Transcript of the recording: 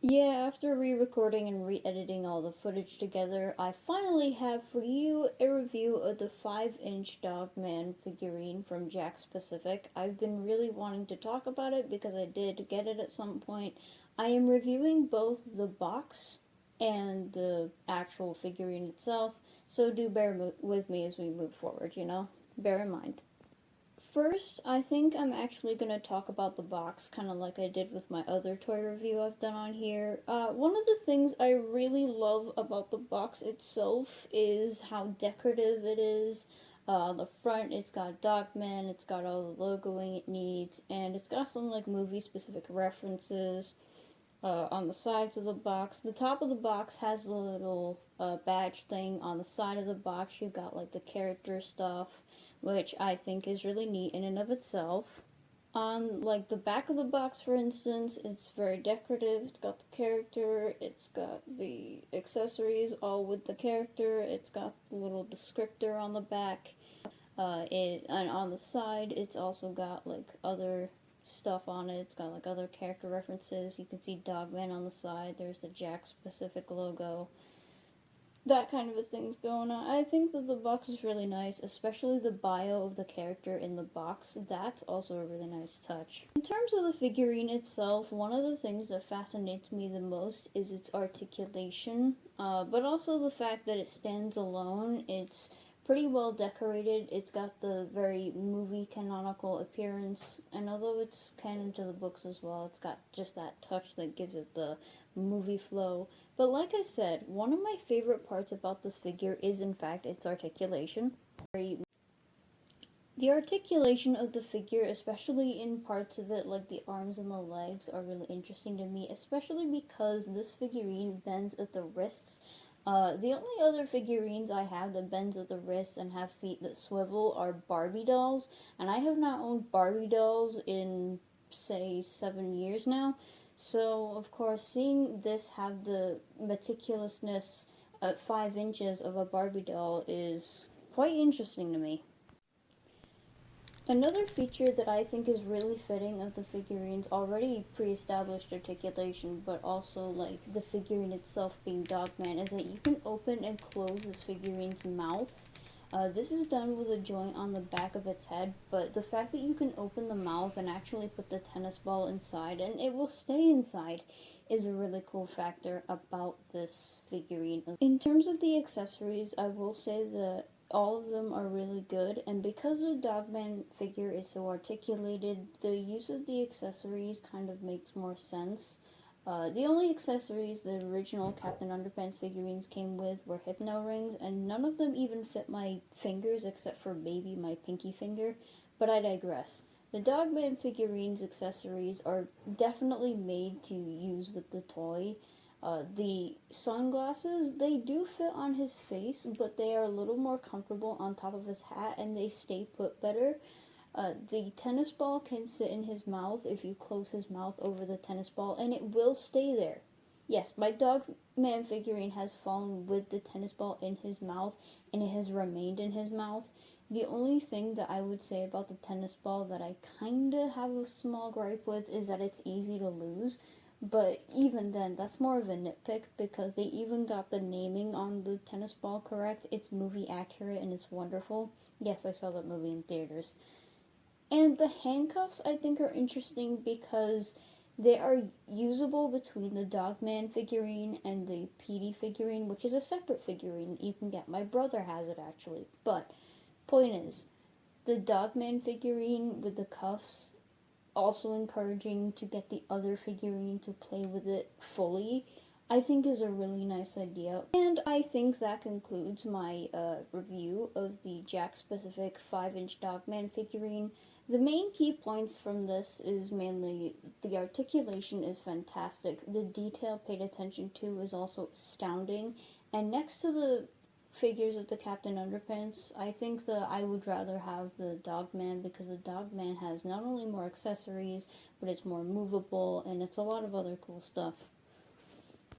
Yeah, after re-recording and re-editing all the footage together, I finally have for you a review of the 5-inch Dogman figurine from Jakks Pacific. I've been really wanting to talk about it because I did get it at some point. I am reviewing both the box and the actual figurine itself, so do bear with me as we move forward, Bear in mind. First, I think I'm actually going to talk about the box, kind of like I did with my other toy review I've done on here. One of the things I really love about the box itself is how decorative it is. On the front, it's got Dogman, it's got all the logoing it needs, and it's got some like movie specific references on the sides of the box. The top of the box has a little badge thing. On the side of the box, you've got like the character stuff, which I think is really neat in and of itself. On like the back of the box, for instance, it's very decorative. It's got the character, it's got the accessories all with the character, it's got the little descriptor on the back. And on the side, it's also got like other stuff on it. It's got like other character references. You can see Dogman on the side. There's the Jakks Pacific logo. That kind of a thing's going on. I think that the box is really nice, especially the bio of the character in the box. That's also a really nice touch. In terms of the figurine itself, one of the things that fascinates me the most is its articulation, but also the fact that it stands alone. It's pretty well decorated. It's got the very movie canonical appearance, and although it's canon to the books as well, it's got just that touch that gives it the movie flow. But like I said, one of my favorite parts about this figure is in fact its articulation. The articulation of the figure, especially in parts of it like the arms and the legs, are really interesting to me, especially because this figurine bends at the wrists. The only other figurines I have that bends at the wrists and have feet that swivel are Barbie dolls, and I have not owned Barbie dolls in, say, 7 years now. So, of course, seeing this have the meticulousness at 5 inches of a Barbie doll is quite interesting to me. Another feature that I think is really fitting of the figurine's already pre-established articulation, but also like the figurine itself being Dogman, is that you can open and close this figurine's mouth. This is done with a joint on the back of its head, but the fact that you can open the mouth and actually put the tennis ball inside and it will stay inside is a really cool factor about this figurine. In terms of the accessories, I will say that all of them are really good, and because the Dogman figure is so articulated, the use of the accessories kind of makes more sense. The only accessories the original Captain Underpants figurines came with were hypno rings, and none of them even fit my fingers except for maybe my pinky finger, but I digress. The Dogman figurines accessories are definitely made to use with the toy. The sunglasses, they do fit on his face, but they are a little more comfortable on top of his hat and they stay put better. The tennis ball can sit in his mouth if you close his mouth over the tennis ball, and it will stay there. Yes, my dog man figurine has fallen with the tennis ball in his mouth, and it has remained in his mouth. The only thing that I would say about the tennis ball that I kinda have a small gripe with is that it's easy to lose. But even then, that's more of a nitpick because they even got the naming on the tennis ball correct. It's movie accurate and it's wonderful. Yes, I saw that movie in theaters. And the handcuffs I think are interesting because they are usable between the Dogman figurine and the PD figurine, which is a separate figurine that you can get. My brother has it actually. But point is, the Dogman figurine with the cuffs, also encouraging to get the other figurine to play with it fully, I think is a really nice idea. And I think that concludes my review of the Jakks Pacific 5-inch Dogman figurine. The main key points from this is mainly the articulation is fantastic, the detail paid attention to is also astounding, and next to the figures of the Captain Underpants, I think that I would rather have the Dogman because the Dogman has not only more accessories, but it's more movable and it's a lot of other cool stuff.